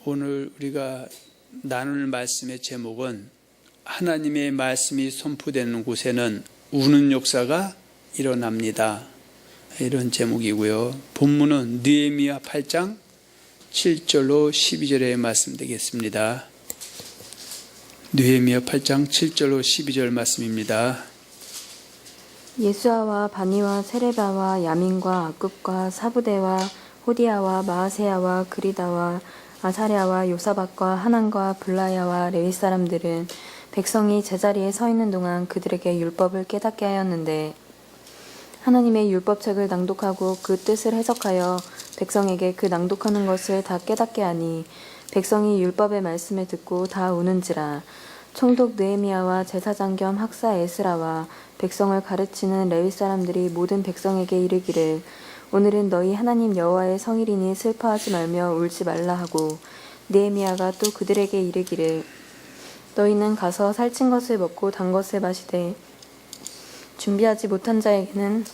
오늘 우리가 나눌 말씀의 제목은 하나님의 말씀이 선포되는 곳에는 우는 역사가 일어납니다. 이런 제목이고요. 본문은 느헤미야 8장 7절로 12절의 말씀 되겠습니다. 느헤미야 8장 7절로 12절 말씀입니다. 예수아와 바니와 세레바와 야민과 아굽과 사부대와 호디아와 마아세야와 그리다와 아사랴와 요사박과 하난과 블라야와 레위 사람들은 백성이 제자리에 서 있는 동안 그들에게 율법을 깨닫게 하였는데 하나님의 율법책을 낭독하고 그 뜻을 해석하여 백성에게 그 낭독하는 것을 다 깨닫게 하니 백성이 율법의 말씀을 듣고 다 우는지라. 총독 느헤미야와 제사장 겸 학사 에스라와 백성을 가르치는 레위 사람들이 모든 백성에게 이르기를 오늘은 너희 하나님 여호와의 성일이니 슬퍼하지 말며 울지 말라 하고, 느헤미야가 또 그들에게 이르기를 너희는 가서 살찐 것을 먹고 단 것을 마시되 준비하지 못한 자에게는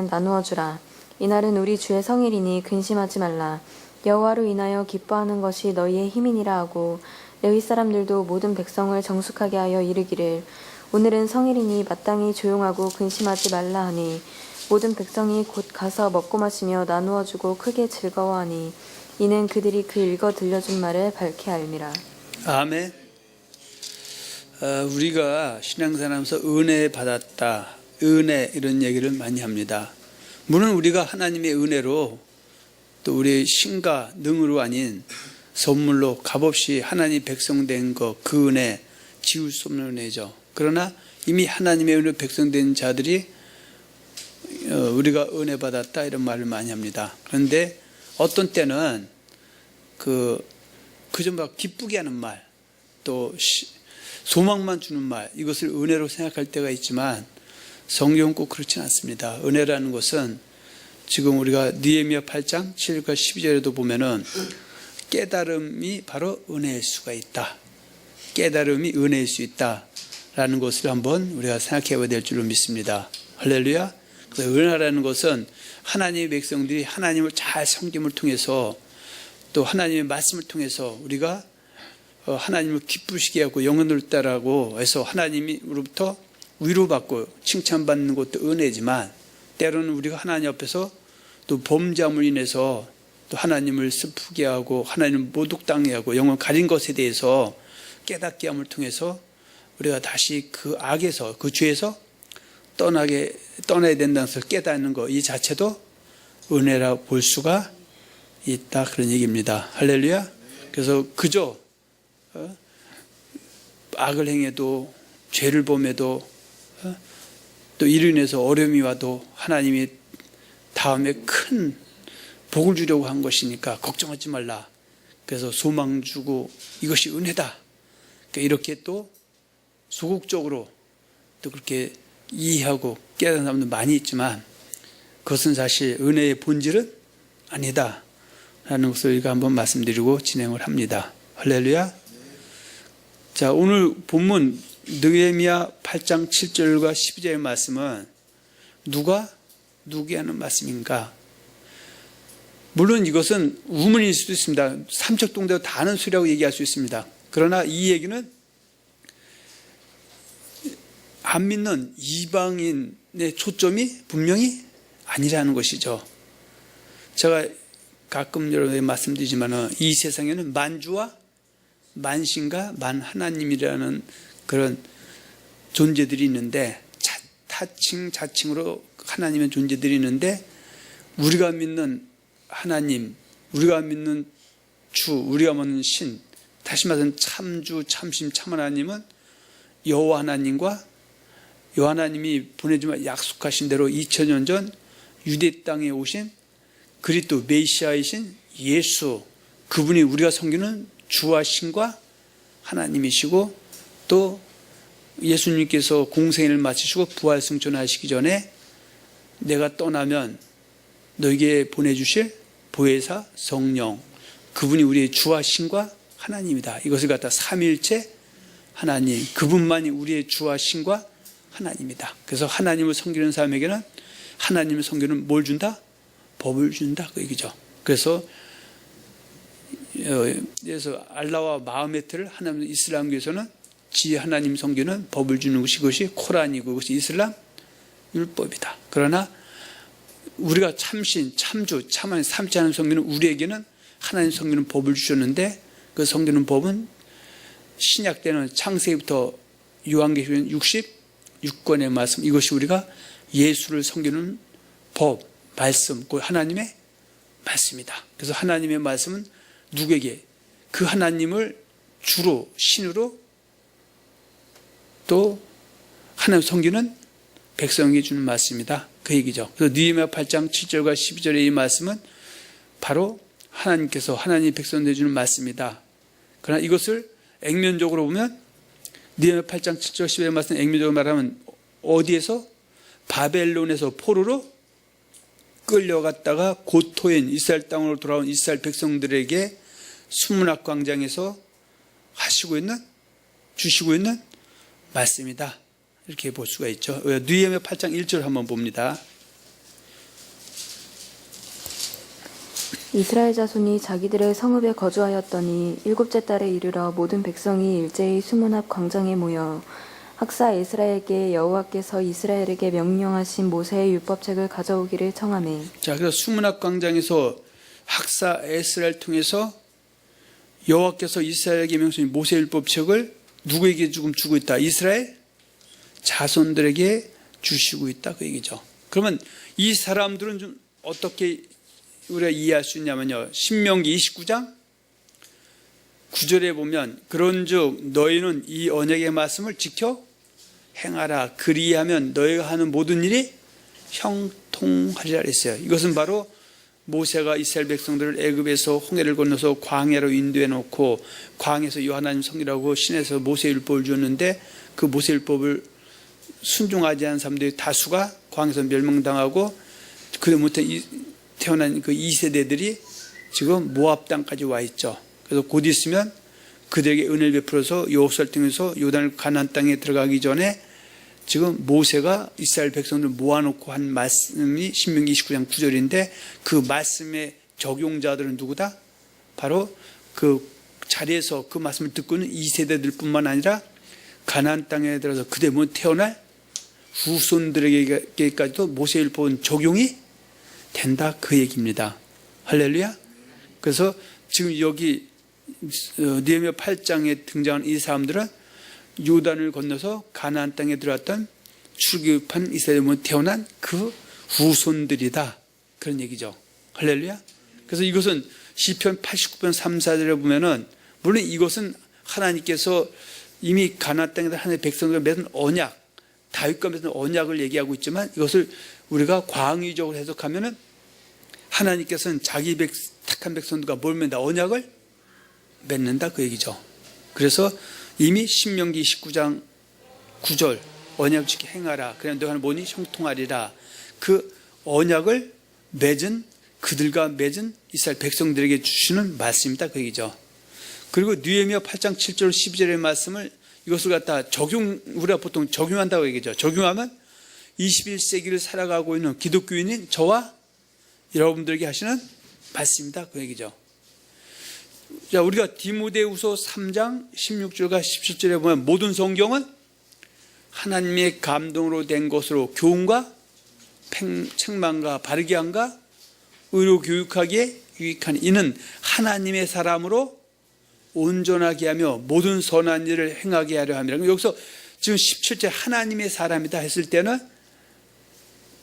나누어 주라. 이날은 우리 주의 성일이니 근심하지 말라. 여호와로 인하여 기뻐하는 것이 너희의 힘이니라 하고, 레위 사람들도 모든 백성을 정숙하게 하여 이르기를 오늘은 성일이니 마땅히 조용하고 근심하지 말라 하니, 모든 백성이 곧 가서 먹고 마시며 나누어 주고 크게 즐거워하니 이는 그들이 그 읽어 들려준 말을 밝히 알미라. 아멘. 우리가 신앙생활하면서 은혜 받았다, 은혜 이런 얘기를 많이 합니다. 물론 우리가 하나님의 은혜로 또 우리의 신과 능으로 아닌 선물로 값없이 하나님 백성 된 것, 그 은혜 지울 수 없는 은혜죠. 그러나 이미 하나님의 은혜로 백성된 자들이 우리가 은혜 받았다 이런 말을 많이 합니다. 그런데 어떤 때는 그저 막 기쁘게 하는 말, 또 소망만 주는 말, 이것을 은혜로 생각할 때가 있지만 성경은 꼭 그렇지는 않습니다. 은혜라는 것은 지금 우리가 느헤미야 8장 7절과 12절에도 보면은 깨달음이 바로 은혜일 수가 있다. 깨달음이 은혜일 수 있다라는 것을 한번 우리가 생각해 봐야 될 줄로 믿습니다. 할렐루야. 그래서 은혜라는 것은 하나님의 백성들이 하나님을 잘 섬김을 통해서 또 하나님의 말씀을 통해서 우리가 하나님을 기쁘시게 하고 영혼을 따라고 해서 하나님으로부터 위로받고 칭찬받는 것도 은혜지만, 때로는 우리가 하나님 앞에서 또 범죄함으로 인해서 또 하나님을 슬프게 하고 하나님을 모독당해 하고 영혼 가린 것에 대해서 깨닫게 함을 통해서 우리가 다시 그 악에서, 그 죄에서 떠나야 된다는 것을 깨닫는 것, 이 자체도 은혜라 볼 수가 있다, 그런 얘기입니다. 할렐루야. 그래서 그저 악을 행해도, 죄를 범해도, 또 이로 인해서 어려움이 와도 하나님이 다음에 큰 복을 주려고 한 것이니까 걱정하지 말라. 그래서 소망 주고 이것이 은혜다. 그러니까 이렇게 또 소극적으로 또 그렇게 이해하고 깨닫는 사람도 많이 있지만, 그것은 사실 은혜의 본질은 아니다 라는 것을 우리가 한번 말씀드리고 진행을 합니다. 할렐루야. 자, 오늘 본문 느헤미야 8장 7절과 12절의 말씀은 누구에 하는 말씀인가? 물론 이것은 우문일 수도 있습니다. 삼척동대로 다 아는 소리라고 얘기할 수 있습니다. 그러나 이 얘기는 안 믿는 이방인의 초점이 분명히 아니라는 것이죠. 제가 가끔 여러분에게 말씀드리지만 이 세상에는 만주와 만신과 만하나님이라는 그런 존재들이 있는데, 자칭으로 하나님의 존재들이 있는데, 우리가 믿는 하나님, 우리가 믿는 주, 우리가 믿는 신, 다시 말해서 참주, 참신, 참하나님은 여호와 하나님과 여호와 하나님이 보내주마 약속하신 대로 2000년 전 유대 땅에 오신 그리스도 메시아이신 예수, 그분이 우리가 섬기는 주와 신과 하나님이시고, 또 예수님께서 공생애를 마치시고 부활승천하시기 전에 내가 떠나면 너에게 보내주실 보혜사 성령, 그분이 우리의 주와 신과 하나님이다. 이것을 갖다 삼위일체 하나님, 그분만이 우리의 주와 신과 하나님이다. 그래서 하나님을 섬기는 사람에게는 하나님을 섬기는 뭘 준다? 법을 준다 그 얘기죠. 그래서 알라와 마흐메트를 하나님 이슬람교에서는 지 하나님 성경은 법을 주는 것이 그것이 코란이고 그것이 이슬람 율법이다. 그러나 우리가 참신, 참주, 참하나님, 참지 않은 성경은 우리에게는 하나님 성경은 법을 주셨는데 그 성경은 법은 신약 때는 창세기부터 요한계시록 66권의 말씀 이것이 우리가 예수를 섬기는 법, 말씀, 그 하나님의 말씀이다. 그래서 하나님의 말씀은 누구에게 그 하나님을 주로 신으로 또 하나님 섬기는 백성에게 주는 말씀이다. 그 얘기죠. 그래서 느헤미야 8장 7절과 12절의 이 말씀은 바로 하나님께서 하나님 백성에게 주는 말씀이다. 그러나 이것을 액면적으로 보면 느헤미야 8장 7절 12절의 말씀 액면적으로 말하면 어디에서 바벨론에서 포로로 끌려갔다가 고토인 이스라엘 땅으로 돌아온 이스라엘 백성들에게 수문학 광장에서 주시고 있는 말씀이다. 이렇게 볼 수가 있죠. 느헤미야 8장 1절 한번 봅니다. 이스라엘 자손이 자기들의 성읍에 거주하였더니 일곱째 달에 이르러 모든 백성이 일제히 수문합 광장에 모여 학사 에스라에게 여호와께서 이스라엘에게 명령하신 모세의 율법책을 가져오기를 청하매. 자, 그래서 수문학 광장에서 학사 에스라를 통해서 여호와께서 이스라엘에게 명령하신 모세의 율법책을 누구에게 지금 주고 있다? 이스라엘 자손들에게 주시고 있다 그 얘기죠. 그러면 이 사람들은 좀 어떻게 우리가 이해할 수 있냐면요. 신명기 29장 9절에 보면 그런즉 너희는 이 언약의 말씀을 지켜 행하라. 그리하면 너희가 하는 모든 일이 형통하리라 했어요. 이것은 바로 모세가 이스라엘 백성들을 애굽에서 홍해를 건너서 광야로 인도해 놓고 광야에서 하나님 성이라고 신에서 모세의 율법을 주었는데 그 모세의 율법을 순종하지 않은 사람들이 다수가 광야에서 멸망당하고 그다음부터 태어난 그 2세대들이 지금 모압 땅까지 와 있죠. 그래서 곧 있으면 그들에게 은혜를 베풀어서 여호수아를 통해서 요단을 가나안 땅에 들어가기 전에 지금 모세가 이스라엘 백성들 모아놓고 한 말씀이 신명기 29장 9절인데 그 말씀의 적용자들은 누구다? 바로 그 자리에서 그 말씀을 듣고 있는 2세대들 뿐만 아니라 가나안 땅에 들어서 그대로 태어날 후손들에게까지도 모세의 율법은 적용이 된다 그 얘기입니다. 할렐루야. 그래서 지금 여기 느헤미야 8장에 등장한 이 사람들은 요단을 건너서 가나안 땅에 들어왔던 출애굽한 이스라엘에 태어난 그 후손들이다 그런 얘기죠. 할렐루야. 그래서 이것은 시편 89편 3, 4절에 보면은 물론 이것은 하나님께서 이미 가나안 땅에 하나님의 백성들과 맺은 언약 다윗과 맺은 언약을 얘기하고 있지만 이것을 우리가 광의적으로 해석하면은 하나님께서는 자기 택한 백성들과 뭘 맺는다? 언약을 맺는다 그 얘기죠. 그래서 이미 신명기 19장 9절 언약을 지켜 행하라. 그냥 너가 뭐니 형통하리라. 그 언약을 맺은 그들과 맺은 이스라엘 백성들에게 주시는 말씀이다 그 얘기죠. 그리고 느헤미야 8장 7절 12절의 말씀을 이것을 갖다 우리가 보통 적용한다고 얘기죠. 적용하면 21세기를 살아가고 있는 기독교인인 저와 여러분들에게 하시는 말씀이다 그 얘기죠. 자, 우리가 디모데후서 3장 16절과 17절에 보면 모든 성경은 하나님의 감동으로 된 것으로 교훈과 책망과 바르게 함과 의로 교육하기에 유익하니 이는 하나님의 사람으로 온전하게 하며 모든 선한 일을 행하게 하려 함이라. 여기서 지금 17절 하나님의 사람이다 했을 때는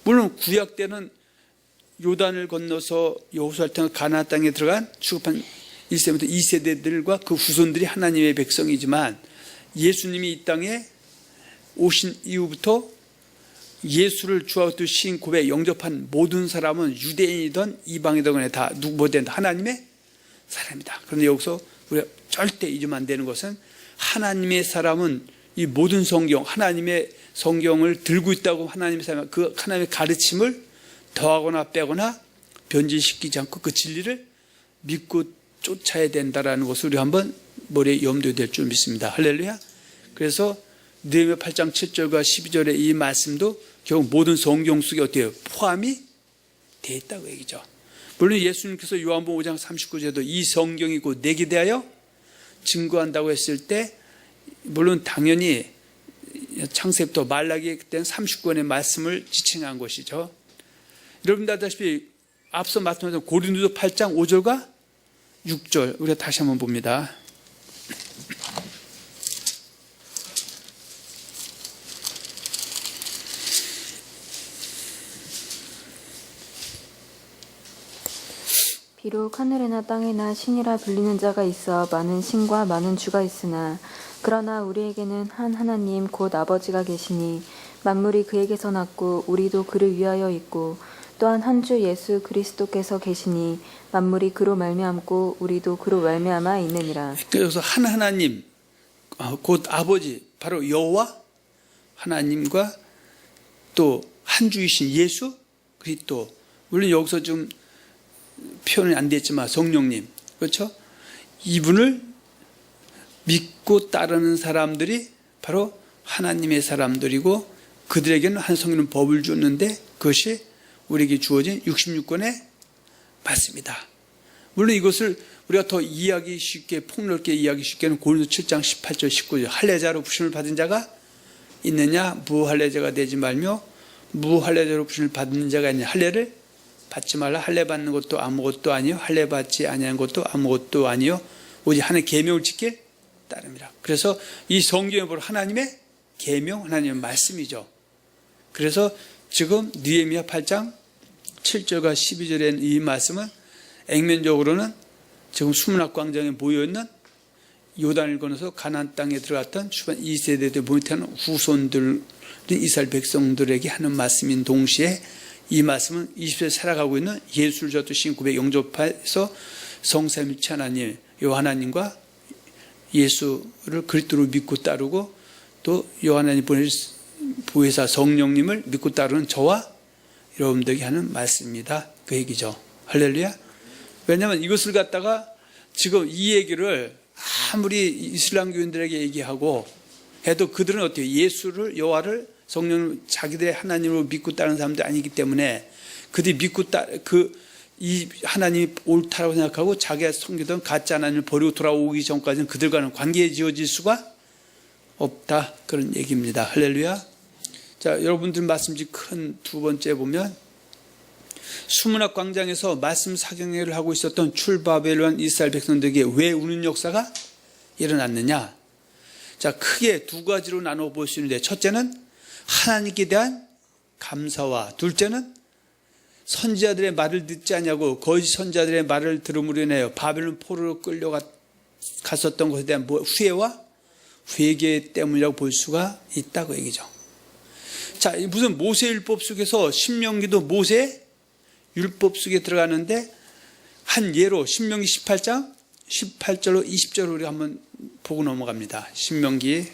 물론 구약 때는 요단을 건너서 여호수아를 통해 가나안 땅에 들어간 출애굽한 1세부터 2세대들과 그 후손들이 하나님의 백성이지만 예수님이 이 땅에 오신 이후부터 예수를 주하고 신 고백 영접한 모든 사람은 유대인이든 이방이든 간에 다 누구든 하나님의 사람이다. 그런데 여기서 우리가 절대 잊으면 안 되는 것은 하나님의 사람은 이 모든 성경 하나님의 성경을 들고 있다고 하나님의 사람 그 하나님의 가르침을 더하거나 빼거나 변질시키지 않고 그 진리를 믿고 쫓아야 된다라는 것을 우리 한번 머리에 염두에 될 줄 믿습니다. 할렐루야. 그래서 느헤미야 8장 7절과 12절의 이 말씀도 결국 모든 성경 속에 어때요? 포함이 돼 있다고 얘기죠. 물론 예수님께서 요한복음 5장 39절에도 이 성경이 곧 내게 대하여 증거한다고 했을 때 물론 당연히 창세부터 말라기 그때는 39권의 말씀을 지칭한 것이죠. 여러분들 아다시피 앞서 말씀하신 고린도서 8장 5절과 6절 우리가 다시 한번 봅니다. 비록 하늘에나 땅에나 신이라 불리는 자가 있어 많은 신과 많은 주가 있으나 그러나 우리에게는 한 하나님 곧 아버지가 계시니 만물이 그에게서 났고 우리도 그를 위하여 있고 또한 한 주 예수 그리스도께서 계시니 만물이 그로 말미암고 우리도 그로 말미암아 있느니라. 그래서 한 하나님 곧 아버지 바로 여호와 하나님과 또 한 주이신 예수 그리스도 물론 여기서 좀 표현이 안 됐지만 성령님 그렇죠? 이분을 믿고 따르는 사람들이 바로 하나님의 사람들이고 그들에게는 한 성경은 법을 줬는데 그것이 우리에게 주어진 66권의 말씀이다. 물론 이것을 우리가 더 이해하기 쉽게 폭넓게 이해하기 쉽게는 고린도 7장 18절 19절 할례자로 부심을 받은 자가 있느냐 무할례자가 되지 말며 무할례자로 부심을 받는 자가 있느냐 할례를 받지 말라. 할례 받는 것도 아무것도 아니요 할례 받지 아니하는 것도 아무것도 아니요 오직 하나님의 계명을 지킬 따름이라. 그래서 이 성경에 보면 하나님의 계명 하나님의 말씀이죠. 그래서 지금 느헤미야 8장 7절과 12절에 이 말씀은 액면적으로는 지금 수문학 광장에 모여있는 요단을 건너서 가나안 땅에 들어갔던 주반 2세대들 모이는 후손들 이스라엘 백성들에게 하는 말씀인 동시에 이 말씀은 20세에 살아가고 있는 예수를 줬듯이 고백 영접해서 성삼위일체 하나님 하나님과 예수를 그리스도로 믿고 따르고 또 하나님 보혜사 성령님을 믿고 따르는 저와 여러분들에게 하는 말씀입니다. 그 얘기죠. 할렐루야. 왜냐하면 이것을 갖다가 지금 이 얘기를 아무리 이슬람교인들에게 얘기하고 해도 그들은 어때요? 예수를 여호와를 성령을 자기들의 하나님으로 믿고 따르는 사람들이 아니기 때문에 그들이 믿고 이 하나님이 옳다라고 생각하고 자기가 섬기던 가짜 하나님을 버리고 돌아오기 전까지는 그들과는 관계에 지어질 수가 없다. 그런 얘기입니다. 할렐루야. 자, 여러분들 말씀지 큰 두 번째 보면 수문학 광장에서 말씀 사경회를 하고 있었던 출바벨론 이스라엘 백성들에게 왜 우는 역사가 일어났느냐. 자, 크게 두 가지로 나눠 볼 수 있는데 첫째는 하나님께 대한 감사와 둘째는 선지자들의 말을 듣지 않냐고 거짓 선지자들의 말을 들음으로 인하여 바벨론 포로로 끌려갔었던 것에 대한 후회와 회개 때문이라고 볼 수가 있다고 얘기죠. 자, 무슨 모세율법 속에서 신명기도 모세 율법 속에 들어가는데 한 예로 신명기 18장 18절로 20절을 우리가 한번 보고 넘어갑니다. 신명기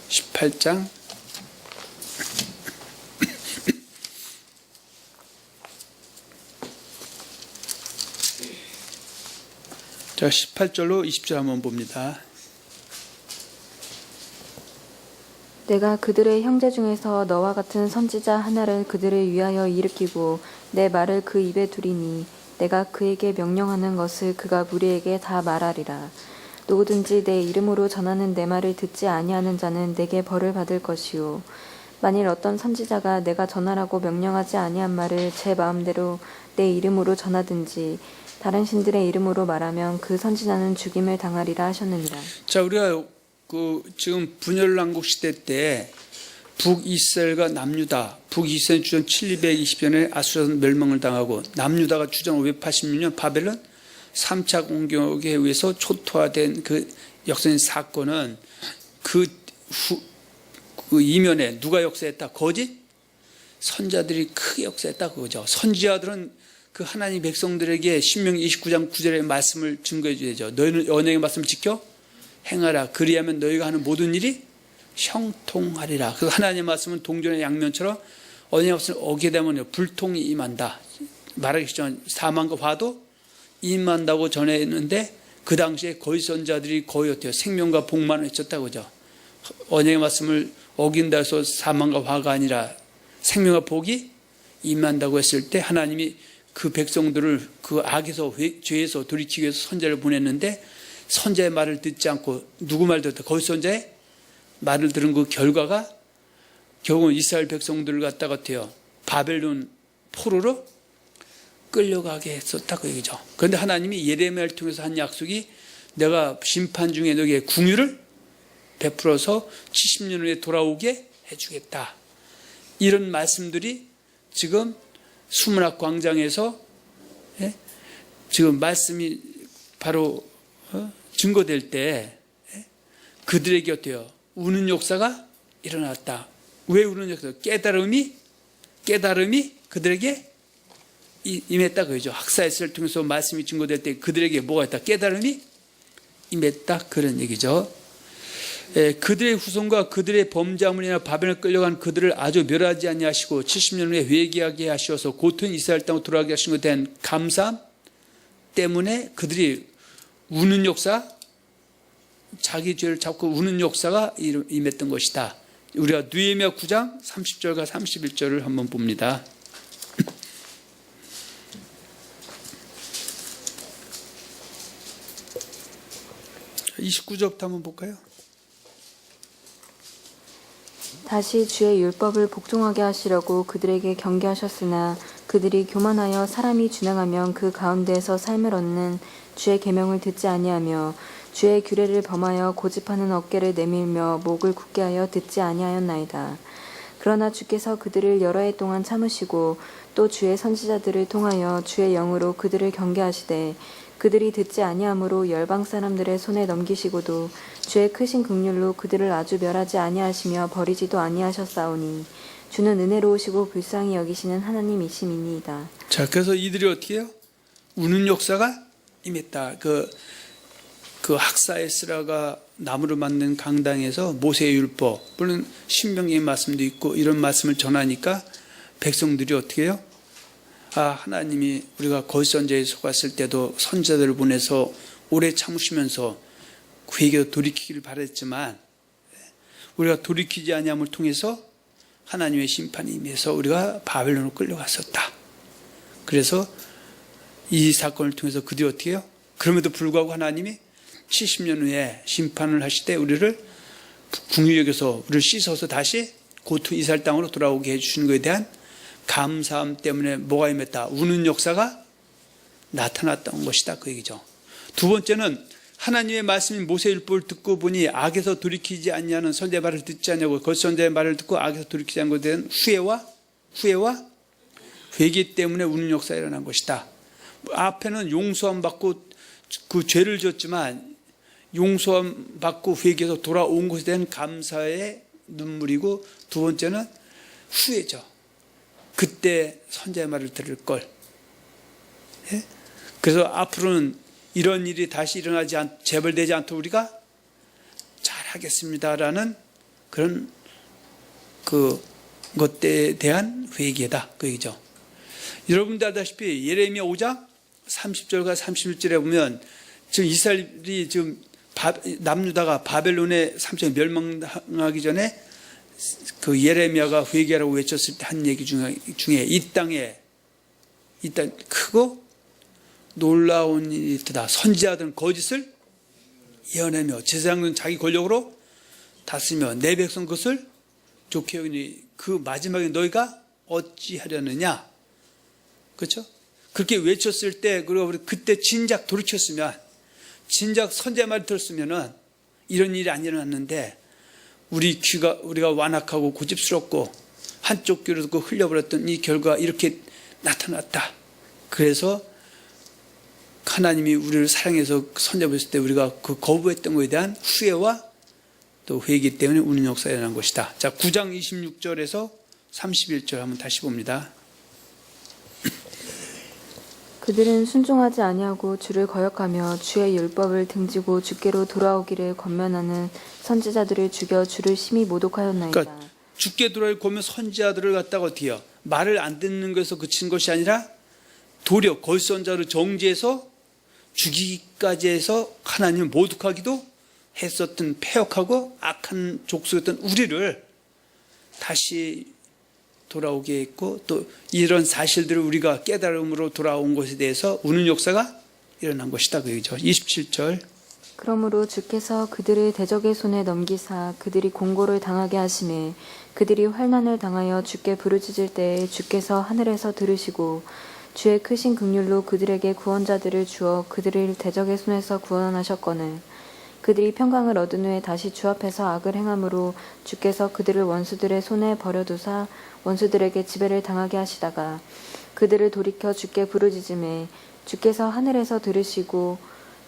18장 자 18절로 20절 한번 봅니다. 내가 그들의 형제 중에서 너와 같은 선지자 하나를 그들을 위하여 일으키고 내 말을 그 입에 두리니 내가 그에게 명령하는 것을 그가 무리에게 다 말하리라. 누구든지 내 이름으로 전하는 내 말을 듣지 아니하는 자는 내게 벌을 받을 것이요 만일 어떤 선지자가 내가 전하라고 명령하지 아니한 말을 제 마음대로 내 이름으로 전하든지 다른 신들의 이름으로 말하면 그 선지자는 죽임을 당하리라 하셨느니라. 자, 우리가 지금 분열왕국 시대 때 북이스라엘과 남유다, 북이스라엘 주전 720년에 아수르 멸망을 당하고 남유다가 주전 586년 바벨론 3차 공격에 의해서 초토화된 그 역사적인 사건은 그 이면에 누가 역사했다? 거짓 선자들이 크게 역사했다 그거죠. 선지자들은 그 하나님 백성들에게 신명기 29장 9절의 말씀을 증거해 줘야죠. 너희는 언약의 말씀을 지켜 행하라. 그리하면 너희가 하는 모든 일이 형통하리라. 그 하나님의 말씀은 동전의 양면처럼 언약의 말씀을 어기게 되면 불통이 임한다. 말하기 쉽지만 사망과 화도 임한다고 전했는데 그 당시에 거짓 선자들이 거의 어때요? 생명과 복만을 해쳤다고 그죠. 언약의 말씀을 어긴다 해서 사망과 화가 아니라 생명과 복이 임한다고 했을 때 하나님이 그 백성들을 그 악에서 죄에서 돌이키기 위해서 선자를 보냈는데 선자의 말을 듣지 않고 누구 말 듣다 거기 선자의 말을 들은 그 결과가 결국은 이스라엘 백성들을 갖다가 어때요? 바벨론 포로로 끌려가게 했었다 그 얘기죠. 그런데 하나님이 예레미야를 통해서 한 약속이 내가 심판 중에 너에게 궁유를 베풀어서 70년 후에 돌아오게 해주겠다. 이런 말씀들이 지금 수문학 광장에서 지금 말씀이 바로 증거될 때 그들에게 어때요? 우는 역사가 일어났다. 왜 우는 역사? 깨달음이 그들에게 임했다 그러죠. 학사에서를 통해서 말씀이 증거될 때 그들에게 뭐가 있다? 깨달음이 임했다 그런 얘기죠. 그들의 후손과 그들의 범죄함으로 바벨론에 끌려간 그들을 아주 멸하지 아니하시고 70년 후에 회개하게 하셔서 곧은 이스라엘 땅으로 돌아가게 하신 것에 대한 감사함 때문에 그들이 우는 역사, 자기 죄를 잡고 우는 역사가 임했던 것이다. 우리가 느헤미야 9장 30절과 31절을 한번 봅니다. 29절부터 한번 볼까요? 다시 주의 율법을 복종하게 하시려고 그들에게 경계하셨으나 그들이 교만하여 사람이 준행하면 그 가운데에서 삶을 얻는 주의 계명을 듣지 아니하며 주의 규례를 범하여 고집하는 어깨를 내밀며 목을 굳게 하여 듣지 아니하였나이다. 그러나 주께서 그들을 여러 해 동안 참으시고 또 주의 선지자들을 통하여 주의 영으로 그들을 경계하시되 그들이 듣지 아니하므로 열방 사람들의 손에 넘기시고도 주의 크신 긍휼로 그들을 아주 멸하지 아니하시며 버리지도 아니하셨사오니 주는 은혜로우시고 불쌍히 여기시는 하나님이심이니이다. 자, 그래서 이들이 어떻게 해요? 우는 역사가 임했다. 그 학사에스라가 나무를 만든 강당에서 모세의 율법, 물론 신명기의 말씀도 있고 이런 말씀을 전하니까 백성들이 어떻게 해요? 하나님이 우리가 거짓선자에 속았을 때도 선자들을 보내서 오래 참으시면서 회개로 돌이키기를 바랬지만 우리가 돌이키지 아니함을 통해서 하나님의 심판이 임해서 우리가 바벨론으로 끌려갔었다. 그래서 이 사건을 통해서 그들이 어떻게 해요? 그럼에도 불구하고 하나님이 70년 후에 심판을 하실 때 우리를 궁휼히 여겨서 우리를 씻어서 다시 고토 이스라엘 땅으로 돌아오게 해주시는 것에 대한 감사함 때문에 뭐가 임했다? 우는 역사가 나타났던 것이다 그 얘기죠. 두 번째는 하나님의 말씀인 모세율법을 듣고 보니 악에서 돌이키지 않냐는 선자의 말을 듣지 않냐고 거짓 선자의 말을 듣고 악에서 돌이키지 않는 것에 대한 후회와 회개 때문에 우는 역사가 일어난 것이다. 앞에는 용서함 받고 그 죄를 졌지만 용서함 받고 회개해서 돌아온 것에 대한 감사의 눈물이고 두 번째는 후회죠. 그때 선자의 말을 들을 걸. 예? 그래서 앞으로는 이런 일이 다시 일어나지 재발되지 않도록 우리가 잘하겠습니다라는 그런 그것에 대한 회개다 그 얘기죠. 여러분들 알다시피 예레미야 5장 30절과 31절에 보면 지금 이스라엘이 지금 남유다가 바벨론의 3천 멸망하기 전에 그 예레미야가 회개하라고 외쳤을 때 한 얘기 중에 이 땅에 크고 놀라운 일이 있다. 선지자들은 거짓을 예언하며 제사장은 자기 권력으로 다스리며 내 백성 그것을 좋게 여기니 그 마지막에 너희가 어찌하려느냐. 그렇죠? 그렇게 외쳤을 때 그리고 그때 진작 돌이켰으면 진작 선지자 말을 들었으면은 이런 일이 안 일어났는데 우리가 완악하고 고집스럽고 한쪽 귀로 듣고 흘려버렸던 이 결과가 이렇게 나타났다. 그래서 하나님이 우리를 사랑해서 선자 보셨을 때 우리가 그 거부했던 것에 대한 후회와 또 회개 때문에 우는 역사가 일어난 것이다. 자, 9장 26절에서 31절 한번 다시 봅니다. 그들은 순종하지 아니하고 주를 거역하며 주의 율법을 등지고 주께로 돌아오기를 권면하는 선지자들을 죽여 주를 심히 모독하였나이다. 그러니까 죽게 돌아올 거면 선지자들을 갖다가 어떻게 해요? 말을 안 듣는 것에서 그친 것이 아니라 도리어 거짓 선자를 정죄해서 죽이기까지 해서 하나님을 모독하기도 했었던 패역하고 악한 족속이었던 우리를 다시 돌아오게 했고 또 이런 사실들을 우리가 깨달음으로 돌아온 것에 대해서 우는 역사가 일어난 것이다 그 얘기죠. 27절. 그러므로 주께서 그들을 대적의 손에 넘기사 그들이 공고를 당하게 하심에 그들이 환난을 당하여 주께 부르짖을 때에 주께서 하늘에서 들으시고 주의 크신 긍휼로 그들에게 구원자들을 주어 그들을 대적의 손에서 구원하셨거늘 그들이 평강을 얻은 후에 다시 주 앞에서 악을 행함으로 주께서 그들을 원수들의 손에 버려두사 원수들에게 지배를 당하게 하시다가 그들을 돌이켜 주께 부르짖음에 주께서 하늘에서 들으시고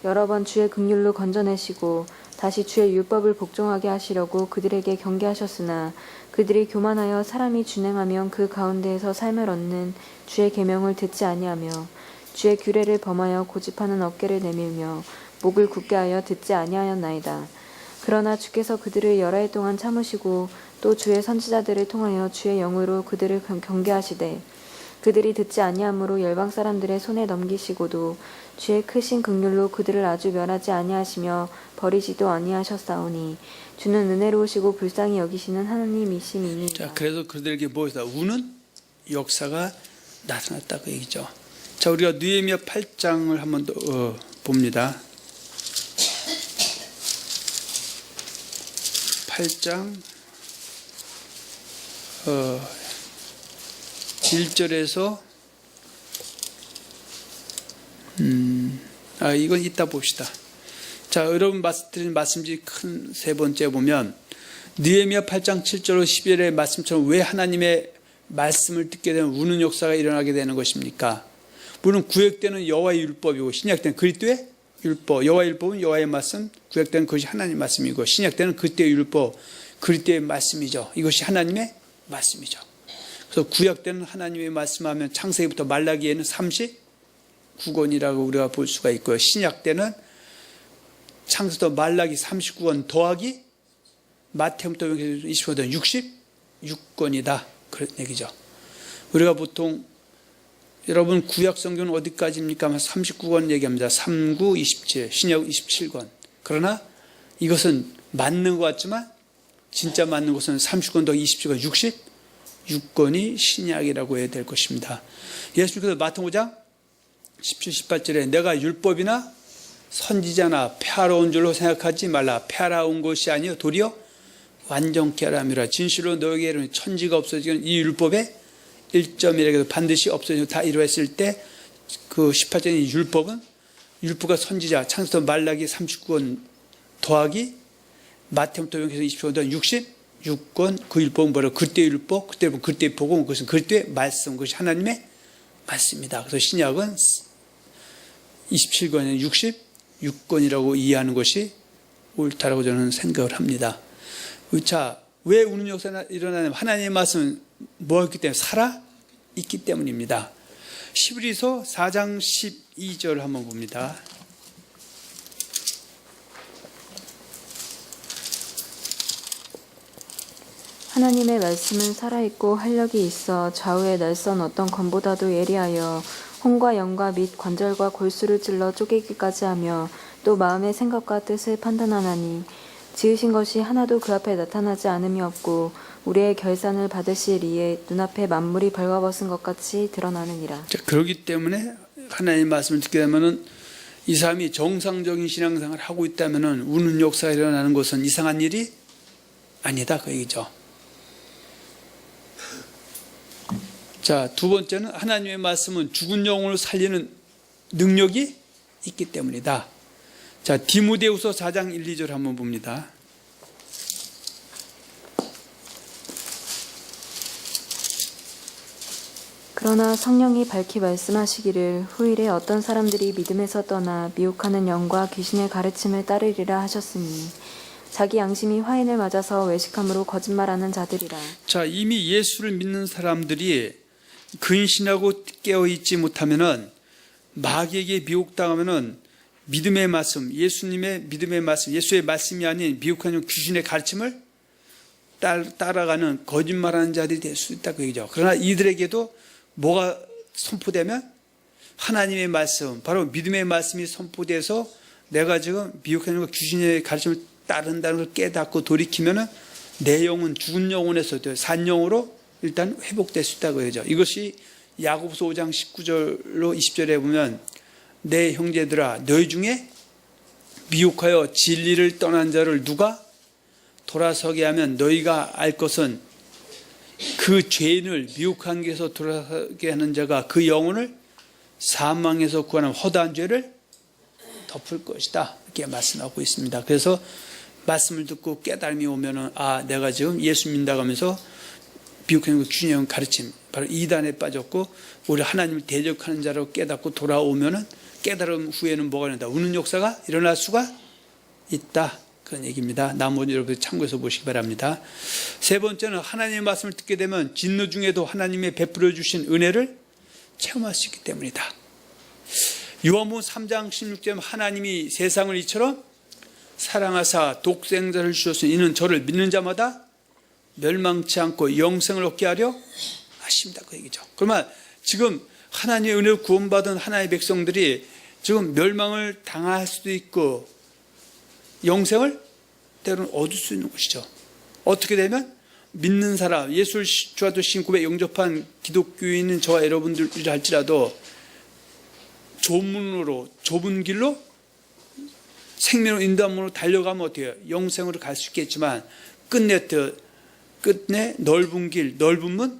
여러 번 주의 긍휼로 건져내시고 다시 주의 율법을 복종하게 하시려고 그들에게 경계하셨으나 그들이 교만하여 사람이 준행하면 그 가운데에서 삶을 얻는 주의 계명을 듣지 아니하며 주의 규례를 범하여 고집하는 어깨를 내밀며 목을 굳게 하여 듣지 아니하였나이다. 그러나 주께서 그들을 여러 해 동안 참으시고 또 주의 선지자들을 통하여 주의 영으로 그들을 경계하시되 그들이 듣지 아니함으로 열방 사람들의 손에 넘기시고도 주의 크신 긍휼로 그들을 아주 멸하지 아니하시며 버리지도 아니하셨사오니 주는 은혜로우시고 불쌍히 여기시는 하나님이심이니이다. 자, 그래서 그들에게 무엇이다? 우는 역사가 나타났다 그 얘기죠. 자, 우리가 느헤미야 8장을 한번 더 봅니다. 8장 1절에서 이건 이따 봅시다. 자, 여러분 드린 말씀지 큰 세 번째 보면 느헤미야 8장 7절로 11절의 말씀처럼 왜 하나님의 말씀을 듣게 되면 우는 역사가 일어나게 되는 것입니까? 물론 구약 때는 여호와의 율법이고 신약 때는 그리스도의 율법, 여호와의 율법은 여호와의 말씀, 구약 때는 그것이 하나님의 말씀이고 신약 때는 그리스도의 율법, 그리스도의 말씀이죠. 이것이 하나님의 말씀이죠. 그래서 구약 때는 하나님의 말씀하면 창세기부터 말라기에는 39권이라고 우리가 볼 수가 있고요. 신약 때는 창세부터 말라기 39권 더하기 마태부터 25권 66권이다. 그런 얘기죠. 우리가 보통 여러분 구약 성경은 어디까지입니까? 39권 얘기합니다. 39, 27, 신약 27권. 그러나 이것은 맞는 것 같지만 진짜 맞는 것은 39권 더하기 27권 66권이 신약이라고 해야 될 것입니다. 예수님께서 마태복음 5장 17, 18절에 내가 율법이나 선지자나 폐하러 줄로 생각하지 말라. 폐하러 온 것이 아니요 도리어 완전케 하라 함이라. 진실로 너에게 이르노니 천지가 없어지는 이 율법의 1점이라도 반드시 없어지고 다 이루었을 때 그 18절의 율법과 선지자 창세부터 말라기 39권 더하기 마태부터 25권 더하기 66권 그 율법은 바로 그때의 율법, 그때의 복음, 그것은 그때의 말씀, 그것이 하나님의 말씀이다. 그래서 신약은 27권에 66권이라고 이해하는 것이 옳다라고 저는 생각을 합니다. 자, 왜 우는 역사가 일어나냐면 하나님의 말씀은 뭐였기 때문에 살아있기 때문입니다. 히브리서 4장 12절 한번 봅니다. 하나님의 말씀은 살아있고 활력이 있어 좌우의 날선 어떤 검보다도 예리하여 혼과 영과 및 관절과 골수를 찔러 쪼개기까지 하며 또 마음의 생각과 뜻을 판단하나니 지으신 것이 하나도 그 앞에 나타나지 않음이 없고 우리의 결산을 받으실 이에 눈앞에 만물이 벌거벗은 것 같이 드러나느니라. 자, 그렇기 때문에 하나님의 말씀을 듣게 되면은 이 사람이 정상적인 신앙생활을 하고 있다면은 우는 역사가 일어나는 것은 이상한 일이 아니다 그 얘기죠. 자, 두 번째는 하나님의 말씀은 죽은 영혼을 살리는 능력이 있기 때문이다. 자, 디모데후서 4장 1, 2절 한번 봅니다. 그러나 성령이 밝히 말씀하시기를 후일에 어떤 사람들이 믿음에서 떠나 미혹하는 영과 귀신의 가르침을 따르리라 하셨으니 자기 양심이 화인을 맞아서 외식함으로 거짓말하는 자들이라. 자, 이미 예수를 믿는 사람들이 근신하고 깨어있지 못하면은 마귀에게 미혹당하면은 믿음의 말씀, 예수님의 믿음의 말씀, 예수의 말씀이 아닌 미혹하는 귀신의 가르침을 따라가는 거짓말하는 자들이 될 수 있다 그 얘기죠. 그러나 이들에게도 뭐가 선포되면 하나님의 말씀, 바로 믿음의 말씀이 선포돼서 내가 지금 미혹하는 귀신의 가르침을 따른다는 걸 깨닫고 돌이키면은 내 영은 죽은 영혼에서 산 영으로 일단 회복될 수 있다고 그러죠. 이것이 야고보서 5장 19절로 20절에 보면 내 형제들아 너희 중에 미혹하여 진리를 떠난 자를 누가 돌아서게 하면 너희가 알 것은 그 죄인을 미혹한 길에서 돌아서게 하는 자가 그 영혼을 사망에서 구하는 허다한 죄를 덮을 것이다. 이렇게 말씀하고 있습니다. 그래서 말씀을 듣고 깨달음이 오면은 내가 지금 예수 믿는다고 하면서 미혹하는 균형 가르침 바로 이단에 빠졌고 우리 하나님을 대적하는 자로 깨닫고 돌아오면은 깨달음 후에는 뭐가 일어난다? 우는 역사가 일어날 수가 있다. 그런 얘기입니다. 나머지 여러분 참고해서 보시기 바랍니다. 세 번째는 하나님의 말씀을 듣게 되면 진노 중에도 하나님의 베풀어 주신 은혜를 체험할 수 있기 때문이다. 요한복음 3장 16절 하나님이 세상을 이처럼 사랑하사 독생자를 주셨으니 이는 저를 믿는 자마다 멸망치 않고 영생을 얻게 하려 하십니다. 그 얘기죠. 그러면 지금 하나님의 은혜를 구원받은 하나님의 백성들이 지금 멸망을 당할 수도 있고 영생을 때로는 얻을 수 있는 것이죠. 어떻게 되면 믿는 사람, 예수를 주와 되신 구에 영접한 기독교인은 저와 여러분들이 할지라도 좁은 길로 생명의 인도함으로 달려가면 어떻게 해요? 영생으로 갈 수 있겠지만 끝내 넓은 길, 넓은 문,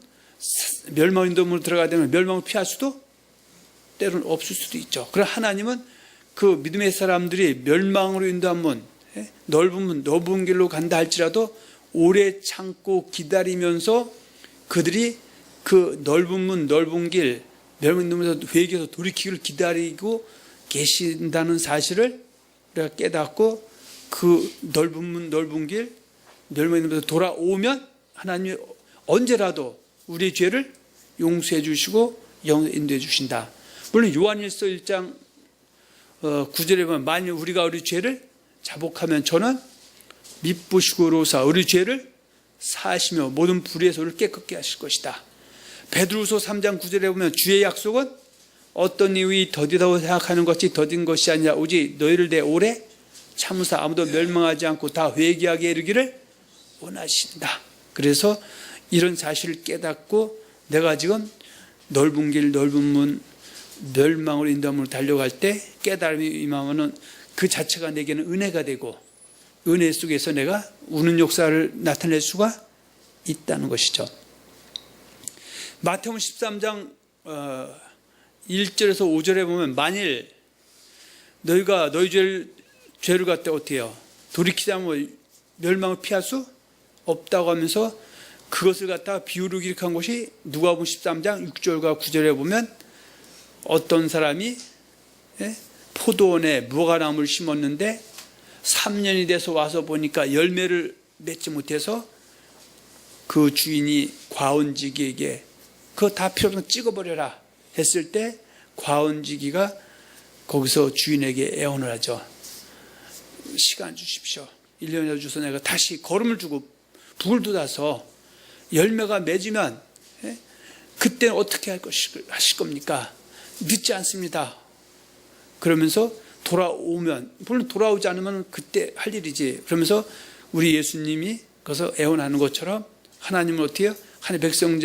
멸망 인도함으로 들어가야 되면 멸망을 피할 수도 때로는 없을 수도 있죠. 그러나 하나님은 그 믿음의 사람들이 멸망으로 인도한 문, 넓은 문, 넓은 길로 간다 할지라도 오래 참고 기다리면서 그들이 그 넓은 문, 넓은 길, 멸망 인도하면서 회개해서 돌이키기를 기다리고 계신다는 사실을 우리가 깨닫고 그 넓은 문, 넓은 길, 멸망 인도하면서 돌아오면 하나님이 언제라도 우리의 죄를 용서해 주시고 영생에 인도해 주신다. 물론 요한일서 1장 9절에 보면 만일 우리가 우리 죄를 자복하면 저는 미쁘시고로사 우리 죄를 사하시며 모든 불의에서 우리를 깨끗게 하실 것이다. 베드로후서 3장 9절에 보면 주의 약속은 어떤 이유이 더디다고 생각하는 것이 더딘 것이 아니라 오직 너희를 내 오래 참으사 아무도 멸망하지 않고 다 회개하게 이르기를 원하신다. 그래서 이런 사실을 깨닫고 내가 지금 넓은 길, 넓은 문, 멸망으로 인도함으로 달려갈 때 깨달음이 임하면은 그 자체가 내게는 은혜가 되고 은혜 속에서 내가 우는 역사를 나타낼 수가 있다는 것이죠. 마태복음 13장 1절에서 5절에 보면 만일 너희가 너희 죄를 갖다 어떻게 해요? 돌이키자면 멸망을 피할 수 없다고 하면서 그것을 갖다가 비유로 기록한 것이 누가복음 13장 6절과 9절에 보면 어떤 사람이 포도원에 무화과나무를 심었는데 3년이 돼서 와서 보니까 열매를 맺지 못해서 그 주인이 과원지기에게 그거 다 필요 없으면 찍어버려라 했을 때 과원지기가 거기서 주인에게 애원을 하죠. 시간 주십시오. 1년이라도 줘서 내가 다시 거름을 주고 북을 돋아서 열매가 맺으면 그때는 어떻게 하실 겁니까? 늦지 않습니다. 그러면서 돌아오면 물론 돌아오지 않으면 그때 할 일이지. 그러면서 우리 예수님이 거기서 애원하는 것처럼 하나님은 어떻게 해요? 하나님의 백성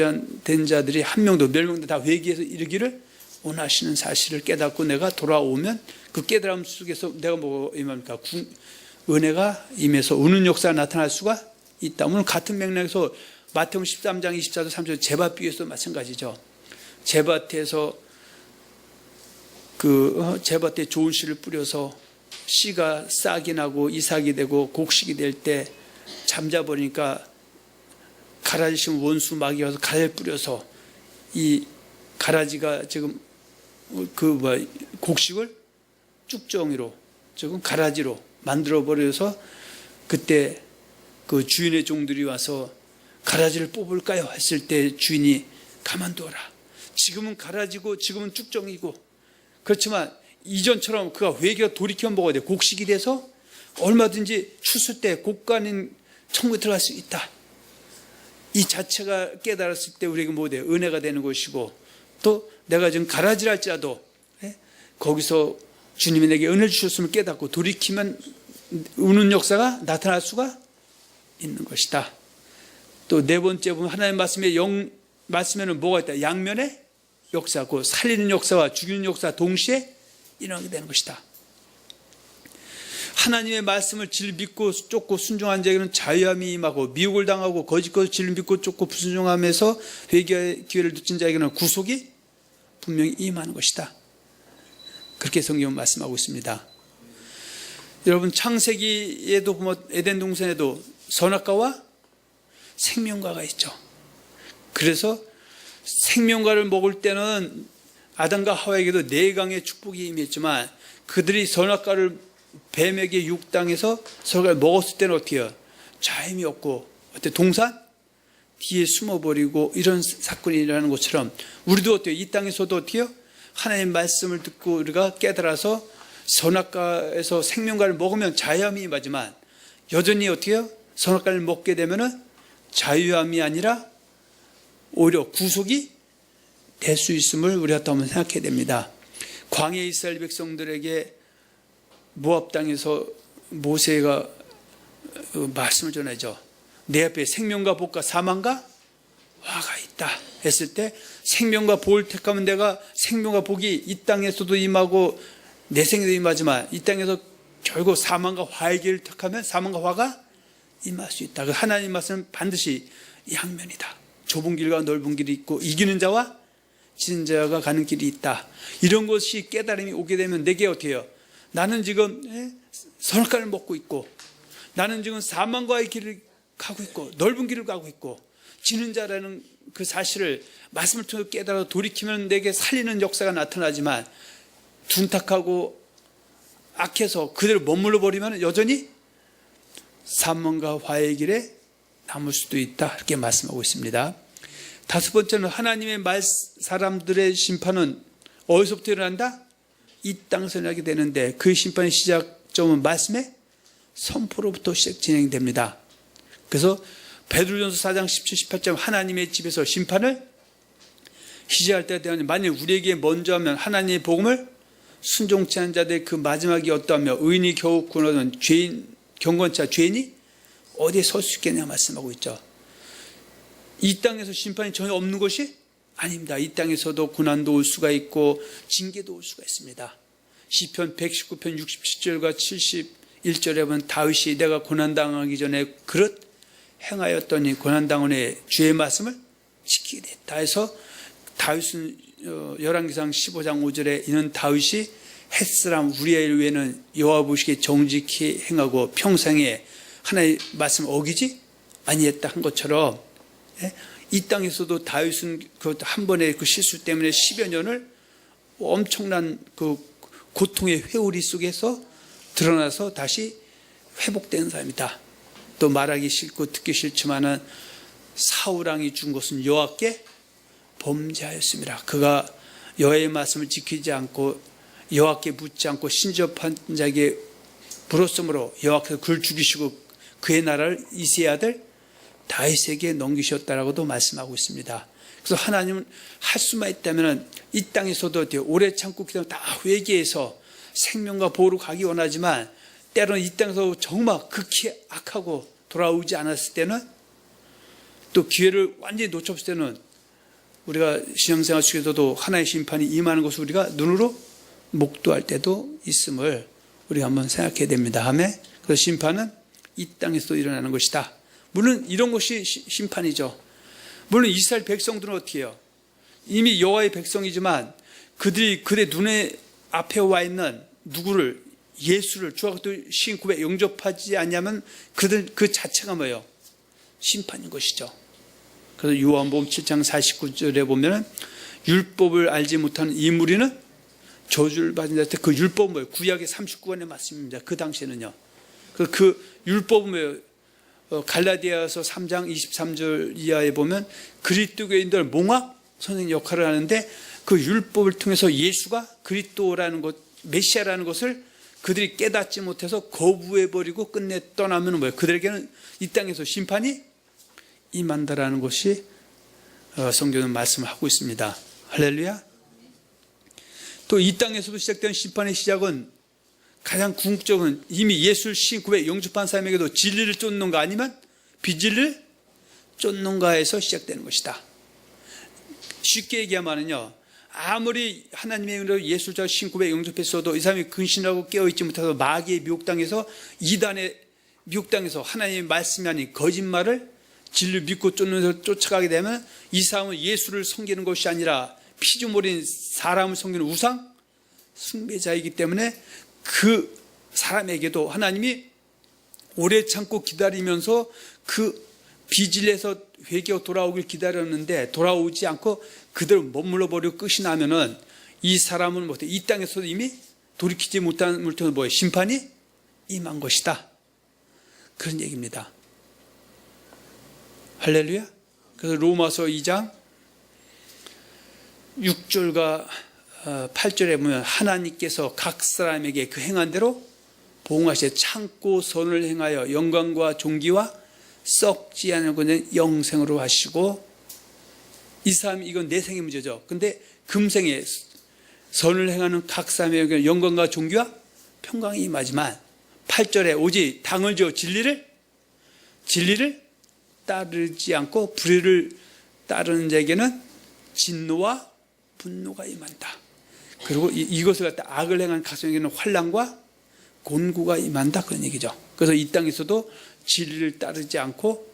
된 자들이 한 명도 멸망도 다 회개해서 이르기를 원하시는 사실을 깨닫고 내가 돌아오면 그 깨달음 속에서 내가 뭐 임합니까? 은혜가 임해서 우는 역사가 나타날 수가 있다. 오늘 같은 맥락에서 마태복음 13장 24절 30절 제밭 비유에서 마찬가지죠. 제밭에서 제밭에 좋은 씨를 뿌려서 씨가 싹이 나고 이삭이 되고 곡식이 될 때 잠자버리니까 가라지 심은 원수 마귀가 와서 가라지를 뿌려서 이 가라지가 지금 곡식을 쭉정이로 지금 가라지로 만들어 버려서 그때 그 주인의 종들이 와서 가라지를 뽑을까요? 했을 때 주인이 가만두어라. 지금은 가라지고 지금은 쭉정이고 그렇지만 이전처럼 그가 회개가 돌이켜 먹어야 돼. 곡식이 돼서 얼마든지 추수 때 곡간인 천국에 들어갈 수 있다. 이 자체가 깨달았을 때 우리에게 뭐 돼요? 은혜가 되는 것이고 또 내가 지금 가라지랄지라도 거기서 주님이 내게 은혜를 주셨음을 깨닫고 돌이키면 우는 역사가 나타날 수가 있는 것이다. 또 네 번째 보면 하나님 말씀에는 뭐가 있다? 양면의 역사, 그 살리는 역사와 죽이는 역사 동시에 일어나게 되는 것이다. 하나님의 말씀을 질 믿고 쫓고 순종한 자에게는 자유함이 임하고 미혹을 당하고 거짓 것을 질 믿고 쫓고 불순종하면서 회개의 기회를 놓친 자에게는 구속이 분명히 임하는 것이다. 그렇게 성경은 말씀하고 있습니다. 여러분, 창세기에도 보면 에덴 동산에도 선악과와 생명과가 있죠. 그래서 생명과를 먹을 때는 아담과 하와에게도 네 강의 축복이 임했지만 그들이 선악과를 뱀에게 유혹당해서 선악과를 먹었을 때는 어떻게 해요? 자임이 없고 어때? 동산 뒤에 숨어버리고 이런 사건이 일어나는 것처럼 우리도 어때요? 이 땅에서도 어떻게 해요? 하나님의 말씀을 듣고 우리가 깨달아서 선악과에서 생명과를 먹으면 자유함이 임하지만 여전히 어떻게 해요? 선악과를 먹게 되면은 자유함이 아니라 오히려 구속이 될 수 있음을 우리가 또 한번 생각해야 됩니다. 광야 이스라엘 백성들에게 모압 땅에서 모세가 말씀을 전하죠. 내 앞에 생명과 복과 사망과 화가 있다 했을 때 생명과 복을 택하면 내가 생명과 복이 이 땅에서도 임하고 내 생에도 임하지만 이 땅에서 결국 사망과 화의 길을 택하면 사망과 화가 임할 수 있다. 하나님 말씀은 반드시 양면이다. 좁은 길과 넓은 길이 있고 이기는 자와 지는 자가 가는 길이 있다. 이런 것이 깨달음이 오게 되면 내게 어떻게 해요? 나는 지금 선악과를 먹고 있고 나는 지금 사망과의 길을 가고 있고 넓은 길을 가고 있고 지는 자라는 그 사실을 말씀을 통해 깨달아 돌이키면 내게 살리는 역사가 나타나지만 둔탁하고 악해서 그대로 머물러 버리면 여전히 사망과 화의 길에 남을 수도 있다. 이렇게 말씀하고 있습니다. 다섯 번째는 하나님의 사람들의 심판은 어디서부터 일어난다? 이 땅에서 일어나게 되는데 그 심판의 시작점은 말씀의 선포로부터 진행됩니다. 그래서 베드로전서 4장 17, 18절 하나님의 집에서 심판을 시작할 때가 되었는데 만약 우리에게 먼저 하면 하나님의 복음을 순종치 않은 자들의 그 마지막이 어떠하며 의인이 겨우 구원하는 경건차 죄인이 어디에 설 수 있겠냐 말씀하고 있죠. 이 땅에서 심판이 전혀 없는 것이 아닙니다. 이 땅에서도 고난도 올 수가 있고 징계도 올 수가 있습니다. 시편 119편 67절과 71절에 보면 다윗이 내가 고난당하기 전에 그릇 행하였더니 고난당원의 주의 말씀을 지키게 됐다 해서 다윗은 열왕기상 15장 5절에 이는 다윗이 햇사람 우리엘 외에는 여호와 보시기에 정직히 행하고 평생에 하나님의 말씀을 어기지 아니했다 한 것처럼 이 땅에서도 다윗은 그 한 번의 그 실수 때문에 10여 년을 엄청난 그 고통의 회오리 속에서 드러나서 다시 회복된 사람이다. 또 말하기 싫고 듣기 싫지만은 사울왕이 준 것은 여호와께 범죄하였습니다. 그가 여호와의 말씀을 지키지 않고 여호와께 묻지 않고 신접한 자에게 물었으므로 여호와께서 그를 죽이시고 그의 나라를 이새의 아들 다윗에게 넘기셨다라고도 말씀하고 있습니다. 그래서 하나님은 할 수만 있다면 이 땅에서도 오래 참고 기다리면 다 회개해서 생명과 보호로 가기 원하지만 때로는 이 땅에서 정말 극히 악하고 돌아오지 않았을 때는 또 기회를 완전히 놓쳤을 때는 우리가 신앙생활 속에서도 하나의 심판이 임하는 것을 우리가 눈으로 목도할 때도 있음을 우리가 한번 생각해야 됩니다. 아멘. 그래서 심판은 이 땅에서도 일어나는 것이다. 물론 이런 것이 심판이죠. 물론 이스라엘 백성들은 어떻게 해요? 이미 여호와의 백성이지만 그들이 그의 눈에 앞에 와 있는 누구를 예수를 주와 신 구에 영접하지 않냐면 그들 그 자체가 뭐예요? 심판인 것이죠. 그래서 요한복음 7장 49절에 보면은 율법을 알지 못하는 이 무리는 저주를 받은 자한테 그 율법은 뭐예요? 구약의 39권의 말씀입니다. 그 당시에는요. 그 율법은 뭐예요? 갈라디아서 3장 23절 이하에 보면 그리스도교인들 몽학 선생 역할을 하는데 그 율법을 통해서 예수가 그리스도라는 것, 메시아라는 것을 그들이 깨닫지 못해서 거부해버리고 끝내 떠나면 뭐예요? 그들에게는 이 땅에서 심판이 임한다라는 것이 성경은 말씀을 하고 있습니다. 할렐루야. 또 이 땅에서도 시작된 심판의 시작은 가장 궁극적은 이미 예수를 신 구에 영접한 사람에게도 진리를 쫓는 거 아니면 비진리를 쫓는가에서 시작되는 것이다. 쉽게 얘기하면요, 아무리 하나님의 은혜로 예수자 신구에 영접했어도 이 사람이 근신하고 깨어있지 못해서 마귀의 미혹당해서 이단의 미혹당해서 하나님의 말씀이 아닌 거짓말을 진리를 믿고 쫓아가게 되면 이 사람은 예수를 섬기는 것이 아니라 피조물인 사람을 섬기는 우상 숭배자이기 때문에 그 사람에게도 하나님이 오래 참고 기다리면서 그 비질에서 회개하고 돌아오길 기다렸는데 돌아오지 않고 그대로 머물러 버리고 끝이 나면은 이 사람은 이 땅에서도 이미 돌이키지 못한 물통은 뭐예요? 심판이 임한 것이다. 그런 얘기입니다. 할렐루야. 그래서 로마서 2장 6절과 8절에 보면 하나님께서 각 사람에게 그 행한 대로 보응하시되 참고 선을 행하여 영광과 존귀와 썩지 않을 것은 영생으로 하시고, 이 사람이 이건 내생의 문제죠. 근데 금생에 선을 행하는 각 사람에게 영광과 존귀와 평강이 임하지만 8절에 오직 당을 지어 진리를 따르지 않고 불의를 따르는 자에게는 진노와 분노가 임한다. 그리고 이것을 갖다 악을 행하는 각 사람에게는 환난과 곤고가 임한다, 그런 얘기죠. 그래서 이 땅에서도 진리를 따르지 않고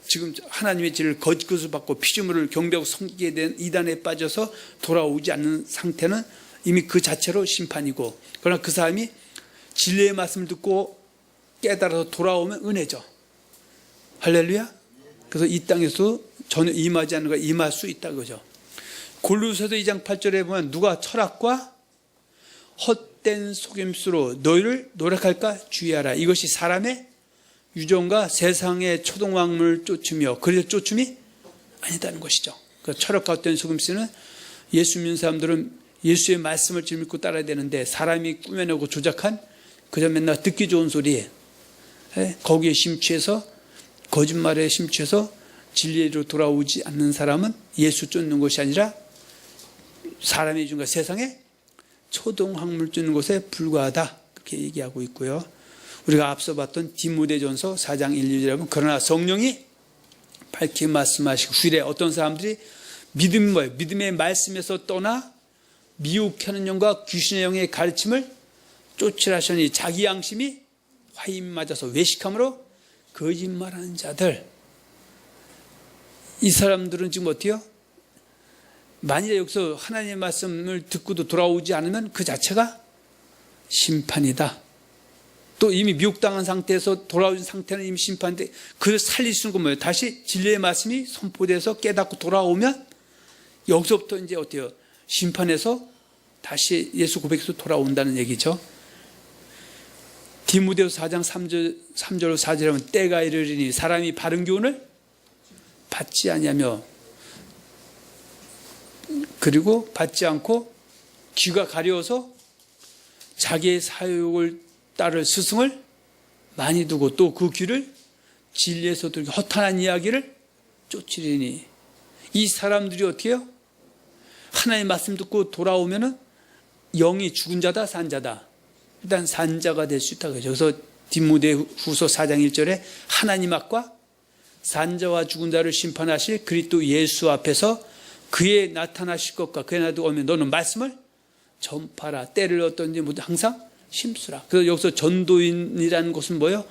지금 하나님의 진리를 거짓것을 받고 피조물을 경배하고 섬기게 된 이단에 빠져서 돌아오지 않는 상태는 이미 그 자체로 심판이고, 그러나 그 사람이 진리의 말씀을 듣고 깨달아서 돌아오면 은혜죠. 할렐루야. 그래서 이 땅에서 전혀 임하지 않는 거야 임할 수 있다, 그죠. 골로새서 2장 8절에 보면 누가 철학과 헛된 속임수로 너희를 노력할까 주의하라. 이것이 사람의 유전과 세상의 초동왕물 쫓으며 그래서 쫓음이 아니다는 것이죠. 그러니까 철학과 헛된 속임수는 예수 믿는 사람들은 예수의 말씀을 믿고 따라야 되는데 사람이 꾸며내고 조작한 그저 맨날 듣기 좋은 소리, 거기에 심취해서 거짓말에 심취해서 진리로 돌아오지 않는 사람은 예수 쫓는 것이 아니라 사람의 유전과 세상의 초동학물 쫓는 것에 불과하다, 그렇게 얘기하고 있고요. 우리가 앞서 봤던 디모데전서 4장 1, 2절에 보면 그러나 성령이 밝히 말씀하시고 후일에 어떤 사람들이 믿음이 뭐예요? 믿음의 말씀에서 떠나 미혹하는 영과 귀신의 영의 가르침을 쫓으라시니 자기 양심이 화인 맞아서 외식함으로 거짓말하는 자들. 이 사람들은 지금 어때요? 만일에 여기서 하나님의 말씀을 듣고도 돌아오지 않으면 그 자체가 심판이다. 또 이미 미혹당한 상태에서 돌아오신 상태는 이미 심판인데 그를 살릴 수 있는 건 뭐예요? 다시 진리의 말씀이 선포돼서 깨닫고 돌아오면 여기서부터 이제 어때요? 심판에서 다시 예수 고백해서 돌아온다는 얘기죠. 디모데후서 4장 3절 4절에 보면 때가 이르리니 사람이 바른 교훈을 받지 아니하며 그리고 받지 않고 귀가 가려워서 자기의 사욕을 따를 스승을 많이 두고 또 그 귀를 진리에서 들게 허탄한 이야기를 쫓으리니, 이 사람들이 어떻게 해요? 하나님의 말씀 듣고 돌아오면은 영이 죽은 자다 산 자다. 일단 산 자가 될 수 있다. 그래서 디모데후서 4장 1절에 하나님 앞과 산 자와 죽은 자를 심판하실 그리스도 예수 앞에서 그의 나타나실 것과 그의 나도 오면 너는 말씀을 전파라. 때를 어떤지 모두 항상 심수라. 그래서 여기서 전도인이라는 것은 뭐예요?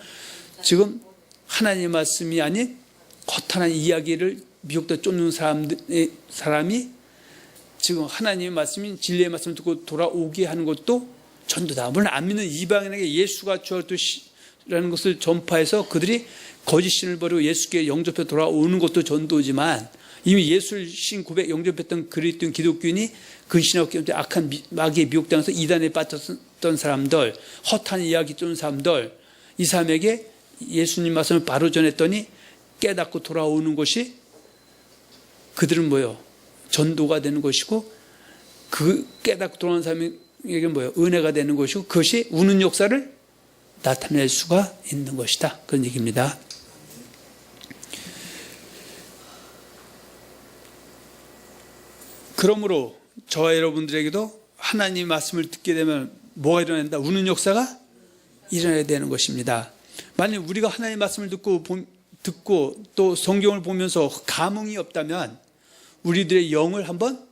지금 하나님의 말씀이 아닌 허탄한 이야기를 미혹되어 쫓는 사람이 지금 하나님의 말씀인 진리의 말씀을 듣고 돌아오게 하는 것도 전도다. 물론 안 믿는 이방인에게 예수가 주었다는 것을 전파해서 그들이 거짓신을 버리고 예수께 영접해 돌아오는 것도 전도지만, 이미 예수를 신 고백 영접했던 그리스도인 기독교인이 근신하고 때문에 악한 마귀의 미혹당해서 이단에 빠졌던 사람들, 허탄 이야기 쫓는 사람들, 이 사람에게 예수님 말씀을 바로 전했더니 깨닫고 돌아오는 것이 그들은 뭐예요? 전도가 되는 것이고, 그 깨닫고 돌아오는 사람에게 뭐예요? 은혜가 되는 것이고, 그것이 우는 역사를 나타낼 수가 있는 것이다. 그런 얘기입니다. 그러므로 저와 여러분들에게도 하나님 말씀을 듣게 되면 뭐가 일어난다? 우는 역사가 일어나야 되는 것입니다. 만약 우리가 하나님 말씀을 듣고 또 성경을 보면서 감흥이 없다면 우리들의 영을 한번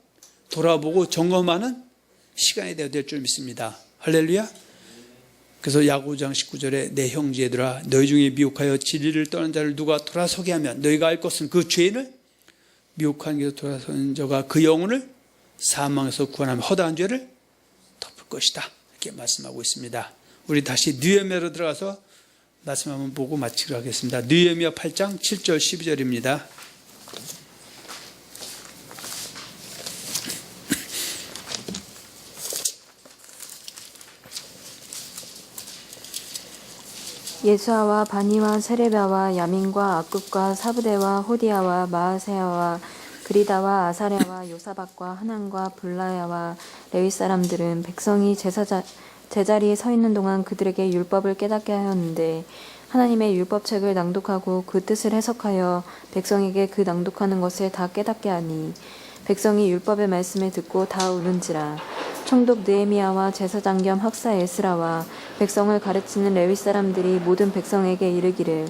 돌아보고 점검하는 시간이 되어야 될 줄 믿습니다. 할렐루야. 그래서 야고보 5장 19절에 내 형제들아 너희 중에 미혹하여 진리를 떠난 자를 누가 돌아서게 하면 너희가 알 것은 그 죄인을 미혹한 길에서 돌아서는 자가 그 영혼을 사망에서 구원하며 허다한 죄를 덮을 것이다. 이렇게 말씀하고 있습니다. 우리 다시 느헤미야로 들어가서 말씀 한번 보고 마치기로 하겠습니다. 느헤미야 8장 7절 12절입니다. 예수아와 바니와 세레바와 야민과 아굽과 사부대와 호디아와 마아세야와 그리다와 아사랴와 요사박과 하난과 블라야와 레위 사람들은 백성이 제자리에 서 있는 동안 그들에게 율법을 깨닫게 하였는데 하나님의 율법책을 낭독하고 그 뜻을 해석하여 백성에게 그 낭독하는 것을 다 깨닫게 하니 백성이 율법의 말씀을 듣고 다 우는지라. 총독 느헤미야와 제사장 겸 학사 에스라와 백성을 가르치는 레위 사람들이 모든 백성에게 이르기를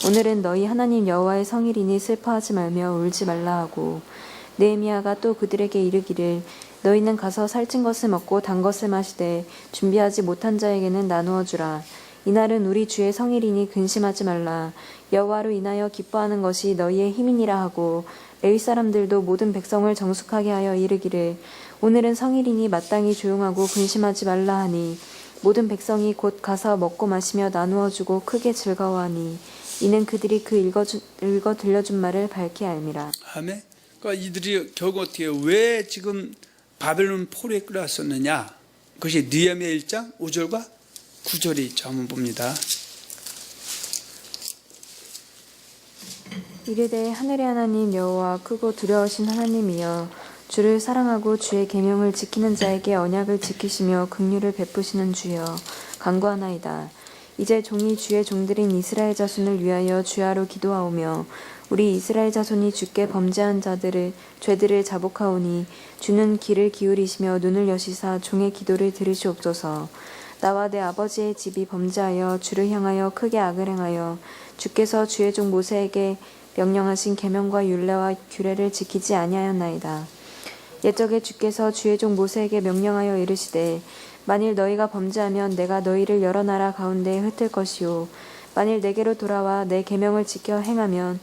오늘은 너희 하나님 여호와의 성일이니 슬퍼하지 말며 울지 말라 하고 느헤미야가 또 그들에게 이르기를 너희는 가서 살찐 것을 먹고 단 것을 마시되 준비하지 못한 자에게는 나누어 주라. 이날은 우리 주의 성일이니 근심하지 말라. 여호와로 인하여 기뻐하는 것이 너희의 힘이니라 하고 레위 사람들도 모든 백성을 정숙하게 하여 이르기를 오늘은 성일이니 마땅히 조용하고 근심하지 말라 하니 모든 백성이 곧 가서 먹고 마시며 나누어 주고 크게 즐거워하니 이는 그들이 그 읽어 들려준 말을 밝히 알미라. 아멘. 그러니까 이들이 결국 어떻게 해요? 왜 지금 바벨론 포로에 끌려왔었느냐? 그것이 느헤미야 1장 5절과 9절에 있죠. 한번 봅니다. 이르되 하늘의 하나님 여호와 크고 두려우신 하나님이여 주를 사랑하고 주의 계명을 지키는 자에게 언약을 지키시며 긍휼을 베푸시는 주여 간구하나이다. 이제 종이 주의 종들인 이스라엘 자손을 위하여 주야로 기도하오며 우리 이스라엘 자손이 주께 범죄한 죄들을 자복하오니 주는 귀를 기울이시며 눈을 여시사 종의 기도를 들으시옵소서. 나와 내 아버지의 집이 범죄하여 주를 향하여 크게 악을 행하여 주께서 주의 종 모세에게 명령하신 계명과 율례와 규례를 지키지 아니하였나이다. 옛적에 주께서 주의 종 모세에게 명령하여 이르시되 만일 너희가 범죄하면 내가 너희를 여러 나라 가운데에 흩을 것이요 만일 내게로 돌아와 내 계명을 지켜 행하면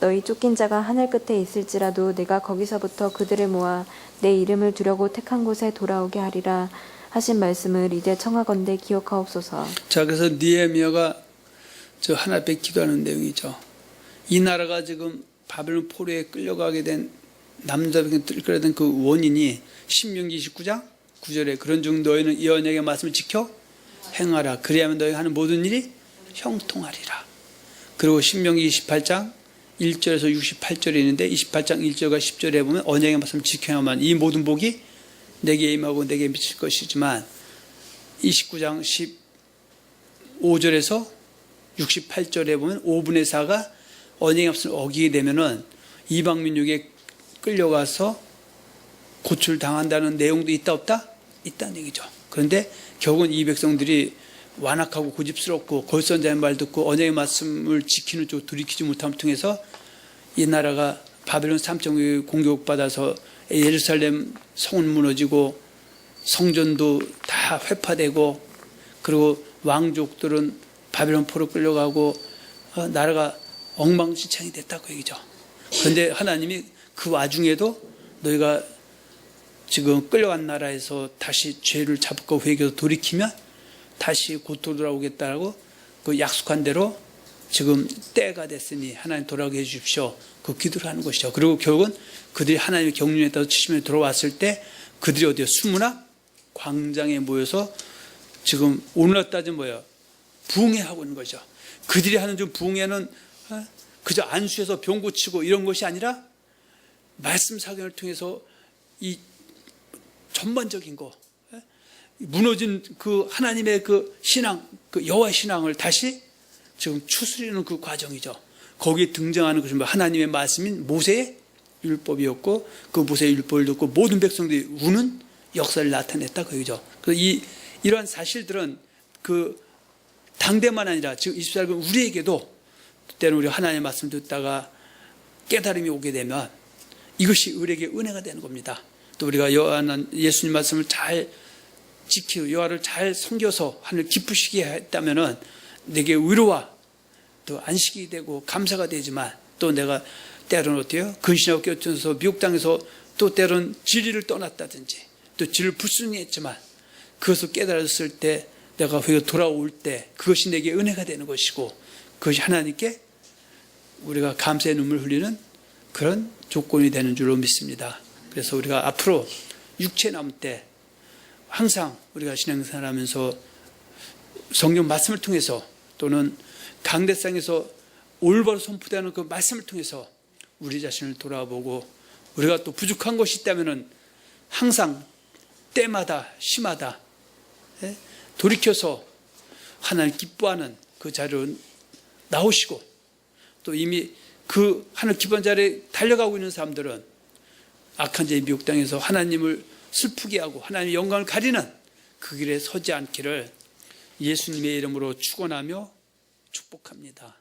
너희 쫓긴 자가 하늘 끝에 있을지라도 내가 거기서부터 그들을 모아 내 이름을 두려고 택한 곳에 돌아오게 하리라 하신 말씀을 이제 청하건대 기억하옵소서. 자, 그래서 느헤미야가 저 하나님 앞에 기도하는 내용이죠. 이 나라가 지금 바벨론 포로에 끌려가게 된 남자에게 끌려된 그 원인이 신명기 29장 9절에 그런즉 너희는 이 언약의 말씀을 지켜 행하라. 그리하면 너희가 하는 모든 일이 형통하리라. 그리고 신명기 28장 1절에서 68절에 있는데 28장 1절과 10절에 보면 언약의 말씀을 지켜야만 이 모든 복이 내게 임하고 내게 미칠 것이지만 29장 15절에서 68절에 보면 5분의 4가 언약의 말씀을 어기게 되면은 이방 민족에 끌려가서 고출당한다는 내용도 있다 없다? 있다는 얘기죠. 그런데 결국은 이 백성들이 완악하고 고집스럽고 걸선자의 말 듣고 언약의 말씀을 지키는 쪽 돌이키지 못함을 통해서 이 나라가 바벨론 3.5에 공격받아서 예루살렘 성은 무너지고 성전도 다 회파되고 그리고 왕족들은 바벨론 포로 끌려가고 나라가 엉망진창이 됐다고 얘기죠. 그런데 하나님이 그 와중에도 너희가 지금 끌려간 나라에서 다시 죄를 잡고 회개해서 돌이키면 다시 곧도 돌아오겠다고 그 약속한 대로 지금 때가 됐으니 하나님 돌아오게 해주십시오. 그 기도를 하는 것이죠. 그리고 결국은 그들이 하나님의 경륜에 따라서 70년에 들어왔을 때 그들이 어디에 수문화 광장에 모여서 지금 오늘날 따지면 뭐예요? 부흥회하고 있는 거죠. 그들이 하는 좀 부흥회는 그저 안수해서 병 고치고 이런 것이 아니라 말씀 사경을 통해서 이 전반적인 거 무너진 그 하나님의 그 신앙, 그 여호와 신앙을 다시 지금 추스리는 그 과정이죠. 거기에 등장하는 것은 하나님의 말씀인 모세의 율법이었고 그 모세의 율법을 듣고 모든 백성들이 우는 역사를 나타냈다 그 얘기죠. 그래서 이러한 사실들은 그 당대만 아니라 지금 24절 우리에게도 때는 우리가 하나님의 말씀 듣다가 깨달음이 오게 되면 이것이 우리에게 은혜가 되는 겁니다. 또 우리가 예수님 말씀을 잘 지키고 여호와를 잘 섬겨서 하늘 기쁘시게 했다면은 내게 위로와 또 안식이 되고 감사가 되지만, 또 내가 때로는 어때요? 근신하고 껴쳐서 미국 땅에서 또 때로는 진리를 떠났다든지 또 진리를 불순이했지만 그것을 깨달았을 때 내가 회개 돌아올 때 그것이 내게 은혜가 되는 것이고, 그것이 하나님께 우리가 감사의 눈물 흘리는 그런 조건이 되는 줄로 믿습니다. 그래서 우리가 앞으로 육체 남을 때 항상 우리가 신앙생활하면서 성경 말씀을 통해서 또는 강대상에서 올바로 선포되는 그 말씀을 통해서 우리 자신을 돌아보고, 우리가 또 부족한 것이 있다면 항상 때마다 시마다 돌이켜서 하나님 기뻐하는 그 자리로 나오시고, 또 이미 그 하늘 기뻐하는 자리에 달려가고 있는 사람들은 악한 자의 미혹 땅에서 하나님을 슬프게 하고 하나님의 영광을 가리는 그 길에 서지 않기를 예수님의 이름으로 축원하며 축복합니다.